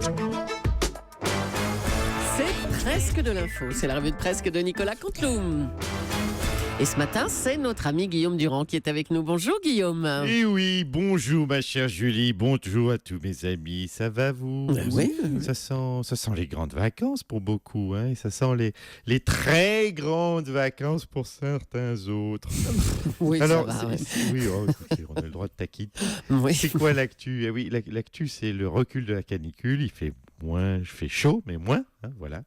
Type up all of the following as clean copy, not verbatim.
C'est presque de l'info, c'est la revue de presque de Nicolas Canteloup. Et ce matin, c'est notre ami Guillaume Durand qui est avec nous. Bonjour Guillaume. Et oui, bonjour ma chère Julie, bonjour à tous mes amis, ça va vous? Oui. Ça sent les grandes vacances pour beaucoup, hein, et ça sent les très grandes vacances pour certains autres. Oui, Alors, ça va. Ouais. oui, écoutez, on a le droit de taquiner. Oui. C'est quoi l'actu? Eh oui, l'actu, c'est le recul de la canicule, il fait chaud, mais moins, hein, voilà.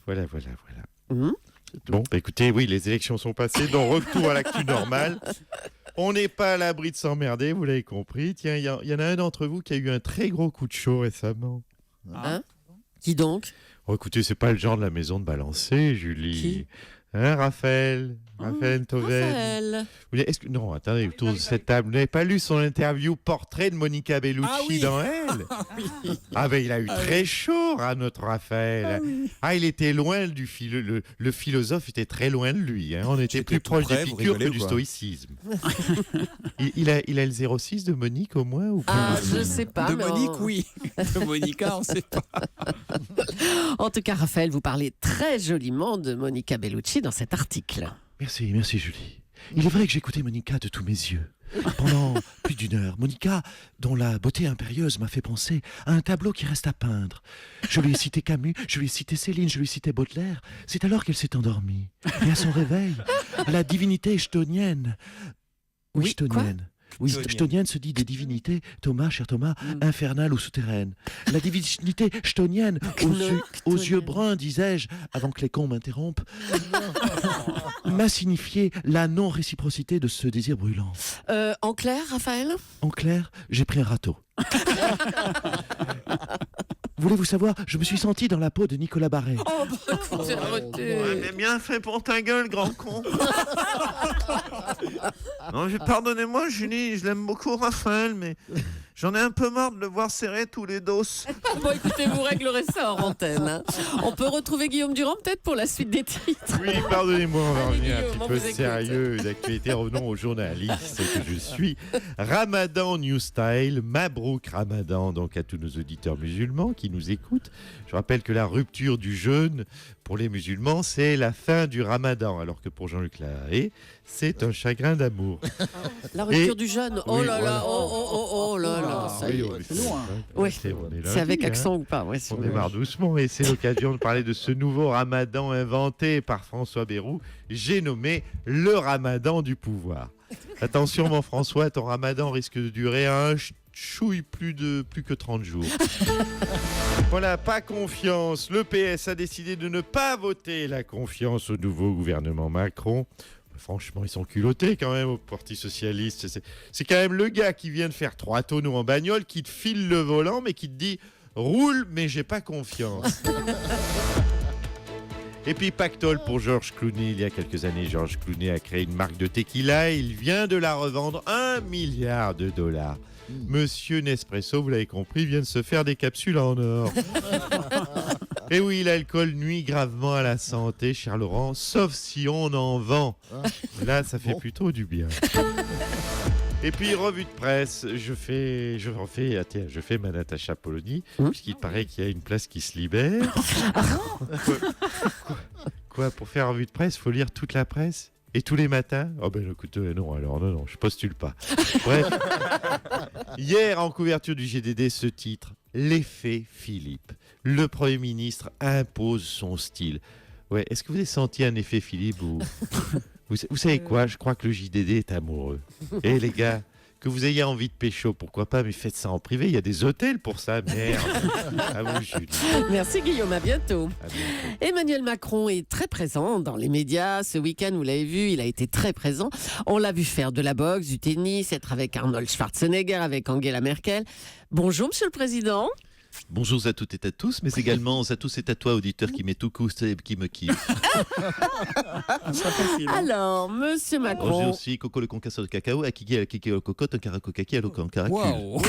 Voilà. Mmh. Bon, écoutez, oui, les élections sont passées, donc retour à l'actu normale. On n'est pas à l'abri de s'emmerder, vous l'avez compris. Tiens, il y en a un d'entre vous qui a eu un très gros coup de chaud récemment. Hein? Qui donc? Oh, écoutez, c'est pas le genre de la maison de balancer, Julie. Qui? Hein, Raphaël Toven. Raphaël. Non, attendez, autour de cette table, vous n'avez pas lu son interview portrait de Monica Bellucci dans Elle? Ah ben il a eu très chaud, hein, notre Raphaël. Il était loin du le philosophe était très loin de lui. Hein. On était plus proche d'Épicure que du stoïcisme. il a le 06 de Monique au moins ou pas? Ah, je sais pas. De mais Monique, oui. De Monica, on ne sait pas. En tout cas, Raphaël, vous parlez très joliment de Monica Bellucci dans cet article. Merci Julie. Il est vrai que j'ai écouté Monica de tous mes yeux. Pendant plus d'une heure, Monica, dont la beauté impérieuse m'a fait penser à un tableau qui reste à peindre. Je lui ai cité Camus, je lui ai cité Céline, je lui ai cité Baudelaire. C'est alors qu'elle s'est endormie. Et à son réveil, la divinité chtonienne. Oui, chtonienne. Oui, chtonienne se dit des divinités, cher Thomas, infernales ou souterraines. La divinité chtonienne, aux yeux bruns, disais-je, avant que les cons m'interrompent, m'a signifié la non-réciprocité de ce désir brûlant. En clair, Raphaël? En clair, j'ai pris un râteau. Voulez-vous savoir, je me suis senti dans la peau de Nicolas Barret. Arrêtez. Ouais, mais bien fait pour ta gueule, grand con. Non, pardonnez-moi, Julie, je l'aime beaucoup, Raphaël, mais j'en ai un peu marre de le voir serrer tous les dos. Bon, écoutez, vous réglerez ça hors antenne. Hein. On peut retrouver Guillaume Durand peut-être pour la suite des titres. Oui, pardonnez-moi, on va Allez, revenir Guillaume, un on petit peu vous écoute. sérieux d'actualité. Revenons au journaliste que je suis. Ramadan New Style, Mabrouk Ramadan, donc à tous nos auditeurs musulmans qui nous écoutent. Je rappelle que la rupture du jeûne pour les musulmans, c'est la fin du Ramadan, alors que pour Jean-Luc Lahaye, c'est un chagrin d'amour. La rupture du jeûne. Oh Oui, là voilà. là, oh là là. Ça y est. Oui, c'est avec accent ou pas, ouais, On démarre doucement et c'est l'occasion de parler de ce nouveau ramadan inventé par François Bayrou. J'ai nommé le ramadan du pouvoir. Attention mon François, ton ramadan risque de durer un chouille plus que 30 jours. Voilà, pas confiance. Le PS a décidé de ne pas voter la confiance au nouveau gouvernement Macron. Franchement, ils sont culottés quand même au Parti Socialiste. C'est quand même le gars qui vient de faire 3 tonneaux en bagnole, qui te file le volant, mais qui te dit « roule, mais j'ai pas confiance ». Et puis pactole pour George Clooney. Il y a quelques années, George Clooney a créé une marque de tequila et il vient de la revendre $1 milliard. Monsieur Nespresso, vous l'avez compris, vient de se faire des capsules en or. Et oui, l'alcool nuit gravement à la santé, cher Laurent, sauf si on en vend. Là, ça fait plutôt du bien. Et puis, revue de presse, je fais ma Natacha Polony, puisqu'il paraît qu'il y a une place qui se libère. Quoi, pour faire revue de presse, il faut lire toute la presse? Et tous les matins? Oh ben écoutez, non, je postule pas. Bref, hier en couverture du GDD, ce titre, l'effet Philippe. Le Premier ministre impose son style. Ouais, est-ce que vous avez senti un effet Philippe ou... Vous savez quoi? Je crois que le JDD est amoureux. Et les gars, que vous ayez envie de pécho, pourquoi pas, mais faites ça en privé. Il y a des hôtels pour ça, merde. À vous, Julie. Merci Guillaume, à bientôt. À bientôt. Emmanuel Macron est très présent dans les médias. Ce week-end, vous l'avez vu, il a été très présent. On l'a vu faire de la boxe, du tennis, être avec Arnold Schwarzenegger, avec Angela Merkel. Bonjour, Monsieur le Président. Bonjour à toutes et à tous, mais également à tous et à toi, auditeurs qui m'écoutent et qui me kiffent. Alors, Monsieur Macron. Bonjour aussi, Coco le concasseur de cacao, à Kiki au cocotte, un caracokaki à l'ocancaracule. Waouh.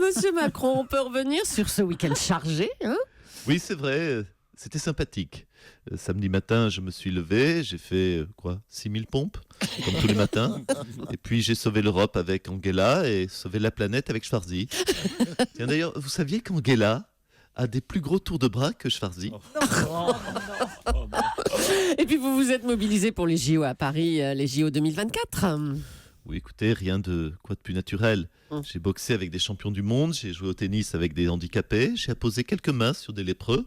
Monsieur Macron, on peut revenir sur ce week-end chargé, hein? Oui, c'est vrai. C'était sympathique. Samedi matin, je me suis levé, j'ai fait 6000 pompes, comme tous les matins. Et puis j'ai sauvé l'Europe avec Angela et sauvé la planète avec Schwarzy. Tiens, d'ailleurs, vous saviez qu'Angela a des plus gros tours de bras que Schwarzy? Et puis vous vous êtes mobilisé pour les JO à Paris, les JO 2024. Oui, écoutez, rien de plus naturel. J'ai boxé avec des champions du monde, j'ai joué au tennis avec des handicapés, j'ai apposé quelques mains sur des lépreux.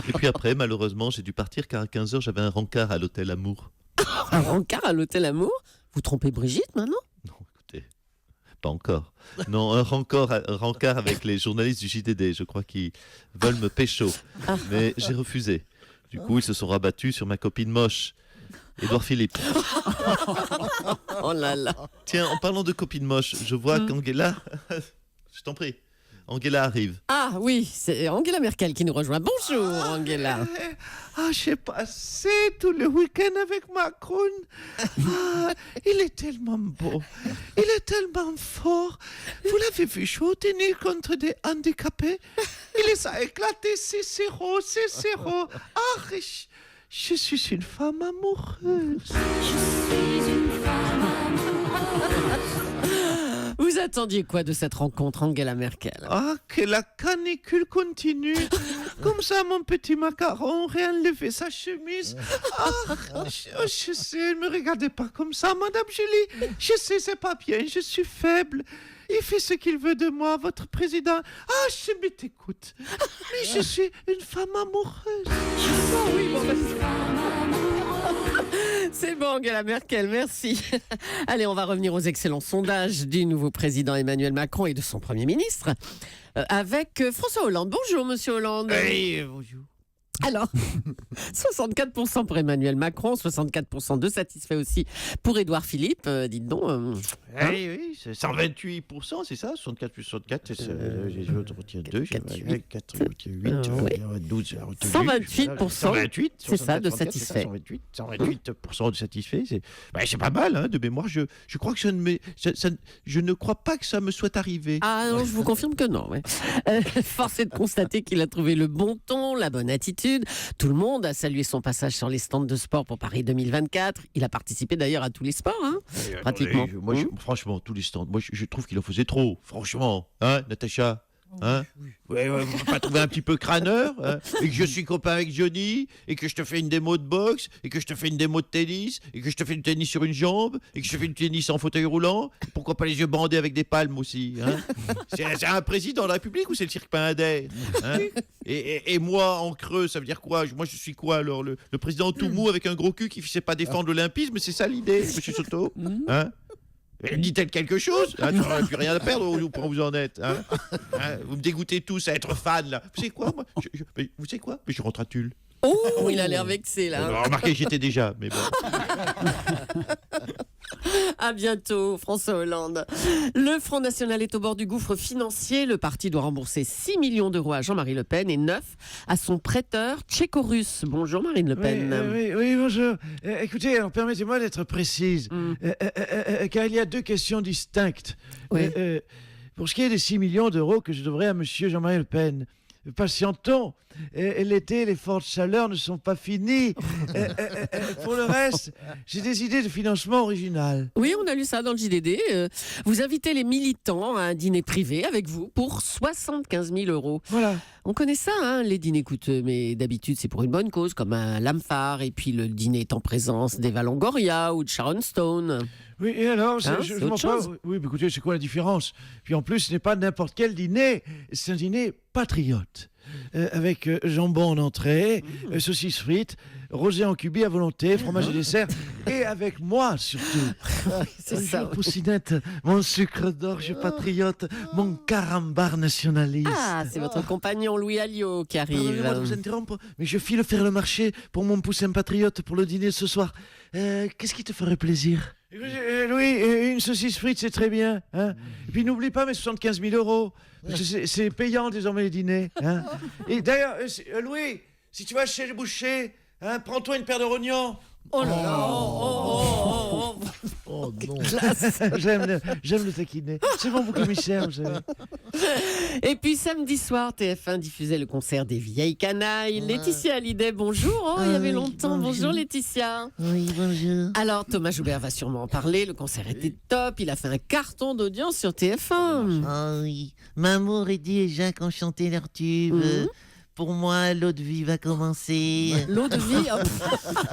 Et puis après, malheureusement, j'ai dû partir car à 15h, j'avais un rencard à l'hôtel Amour. Un rencard à l'hôtel Amour? Vous trompez Brigitte maintenant? Non, écoutez, pas encore. Non, un rencard avec les journalistes du JDD, je crois qu'ils veulent me pécho. Mais j'ai refusé. Du coup, ils se sont rabattus sur ma copine moche, Édouard Philippe. Oh là là. Tiens, en parlant de copine moche, je vois qu'Angela... Je t'en prie, Angela arrive. Ah oui, c'est Angela Merkel qui nous rejoint. Bonjour Angela. J'ai passé tout le week-end avec Macron. Il est tellement beau. Il est tellement fort. Vous l'avez vu jouer au tennis contre des handicapés? Il les a éclatés 6-0, 6-0. Je suis une femme amoureuse. Vous attendiez quoi de cette rencontre, Angela Merkel? Que la canicule continue. Comme ça, mon petit macaron aurait enlevé sa chemise. Je sais, ne me regardez pas comme ça, Madame Julie. Je sais, c'est pas bien, je suis faible. Il fait ce qu'il veut de moi, votre président. Je t'écoute. Mais je suis une femme amoureuse. C'est bon, Angela Merkel, merci. Allez, on va revenir aux excellents sondages du nouveau président Emmanuel Macron et de son Premier ministre avec François Hollande. Bonjour, Monsieur Hollande. Bonjour. Alors, 64% pour Emmanuel Macron, 64% de satisfait aussi pour Édouard Philippe. Dites donc. Oui, c'est 128%, c'est ça? 64 plus 64, je retiens 2, 4, 8, 12, 128%, 128, c'est ça, de satisfait. 128% de satisfait, c'est pas mal, hein, de mémoire. Je crois que je ne crois pas que ça me soit arrivé. Ah non, je vous confirme que non. Ouais. Force est de constater qu'il a trouvé le bon ton, la bonne attitude. Tout le monde a salué son passage sur les stands de sport pour Paris 2024. Il a participé d'ailleurs à tous les sports, hein, pratiquement. Franchement, tous les stands, moi je trouve qu'il en faisait trop, franchement. Hein, Natacha? Hein? Ouais, vous ne pas trouver un petit peu crâneur, hein? Et que je suis copain avec Johnny, et que je te fais une démo de boxe, et que je te fais une démo de tennis, et que je te fais du tennis sur une jambe, et que je te fais du tennis en fauteuil roulant. Pourquoi pas les yeux bandés avec des palmes aussi, hein? C'est un président de la République ou c'est le cirque Pinder, hein? Et moi, en creux, ça veut dire quoi? Moi, je suis quoi alors? Le président tout mou avec un gros cul qui ne sait pas défendre l'olympisme, c'est ça l'idée, monsieur Soto? Hein? Dit-elle quelque chose? Tu n'aurais plus rien à perdre au point où vous en êtes. Hein? Vous me dégoûtez tous à être fan, là. Vous savez quoi, moi? Vous savez quoi? Mais je rentre à Tulle. Oh, il a l'air vexé, là. Remarquez, j'étais déjà, mais bon. À bientôt, François Hollande. Le Front National est au bord du gouffre financier. Le parti doit rembourser 6 millions d'euros à Jean-Marie Le Pen et 9 à son prêteur tchéco-russe. Bonjour Marine Le Pen. Oui, bonjour. Écoutez, alors permettez-moi d'être précise, car il y a deux questions distinctes. Oui. Pour ce qui est des 6 millions d'euros que je devrais à monsieur Jean-Marie Le Pen, patientons. L'été, les fortes chaleurs ne sont pas finies. Pour le reste, j'ai des idées de financement originales. Oui, on a lu ça dans le JDD. Vous invitez les militants à un dîner privé avec vous pour 75 000 euros. Voilà. On connaît ça, hein, les dîners coûteux, mais d'habitude c'est pour une bonne cause, comme un Lamphar, et puis le dîner est en présence d'Eva Longoria ou de Sharon Stone. Oui, et alors, Hein, je c'est m'en autre parle. chose. Oui, mais écoutez, c'est quoi la différence? Puis en plus, ce n'est pas n'importe quel dîner, c'est un dîner patriote. Avec jambon en entrée, saucisses frites, rosé en cubi à volonté, fromage et dessert, et avec moi surtout. C'est ça. Bonjour, Poussinette, mon sucre d'orge patriote, mon carambar nationaliste. Ah, c'est votre compagnon Louis Alliot qui Pardonnez-moi de vous arrive. interrompre, mais je file faire le marché pour mon poussin patriote pour le dîner ce soir. Qu'est-ce qui te ferait plaisir? Louis, une saucisse frite, c'est très bien. Hein? Et puis n'oublie pas mes 75 000 euros. Parce que c'est payant désormais les dîners. Hein? Et d'ailleurs, Louis, si tu vas chez le boucher, hein, prends-toi une paire de rognons. Oh là là, oh. Oh non. J'aime le taquiner. C'est mon bouc émissaire, vous savez. Et puis samedi soir, TF1 diffusait le concert des vieilles canailles. Laetitia Hallyday, bonjour. Oh, il y avait longtemps. Bonjour Laetitia. Oui, bonjour. Alors Thomas Joubert va sûrement en parler. Le concert était top. Il a fait un carton d'audience sur TF1. Oh oui. Mamour, Eddy et Jacques ont chanté leur tube. Pour moi, l'eau de vie va commencer. L'eau de vie. Oh.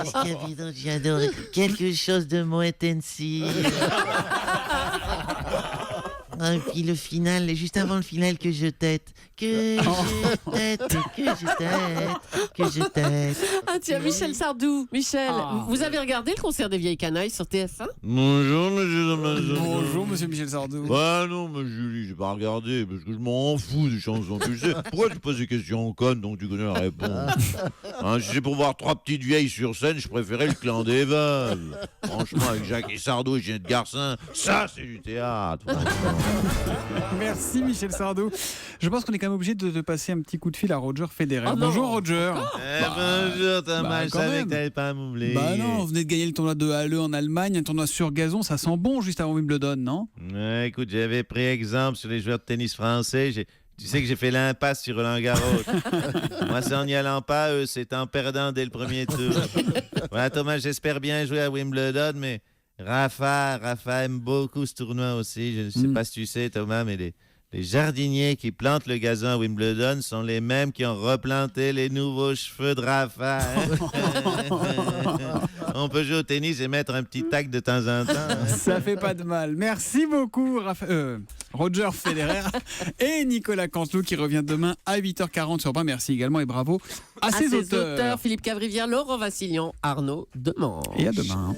Qu'est-ce qu'il y avait d'autre? J'ai adoré. Quelque chose de Moet Hennessy. Et puis le final, juste avant le final, que je tête. Que je tête, que je tête, que je tête. Ah tiens, Michel Sardou. Michel, vous avez regardé le concert des vieilles canailles sur TF1? Bonjour, monsieur. Bonjour, monsieur Michel Sardou. Bah non, mais Julie, j'ai pas regardé parce que je m'en fous des chansons. Tu sais, pourquoi tu poses des questions connes donc tu connais la réponse? Hein, si c'est pour voir 3 petites vieilles sur scène, je préférais le clan des veuves. Franchement, avec Jacques et Sardou et Ginette Garcin, ça c'est du théâtre. Merci, Michel Sardou. Je pense qu'on est quand même obligé de passer un petit coup de fil à Roger Federer. Oh non. Bonjour, Roger. Bonjour Thomas, je quand savais même. que t'allais pas m'oublier. Bah non, vous venez de gagner le tournoi de Halle en Allemagne, un tournoi sur gazon, ça sent bon juste avant Wimbledon, non? Ouais, écoute, j'avais pris exemple sur les joueurs de tennis français. Tu sais que j'ai fait l'impasse sur Roland Garros. Moi, c'est en n'y allant pas, eux, c'est en perdant dès le premier tour. Voilà, Thomas, j'espère bien jouer à Wimbledon, mais Rafa aime beaucoup ce tournoi aussi. Je ne sais pas si tu sais, Thomas, mais les jardiniers qui plantent le gazon à Wimbledon sont les mêmes qui ont replanté les nouveaux cheveux de Rafa. On peut jouer au tennis et mettre un petit tac de temps en temps. Ça fait pas de mal. Merci beaucoup, Roger Federer et Nicolas Canteloup qui revient demain à 8h40 sur 20. Merci également et bravo à ses auteurs. Philippe Cavrivière, Laurent Vassilian, Arnaud Deman. Et à demain.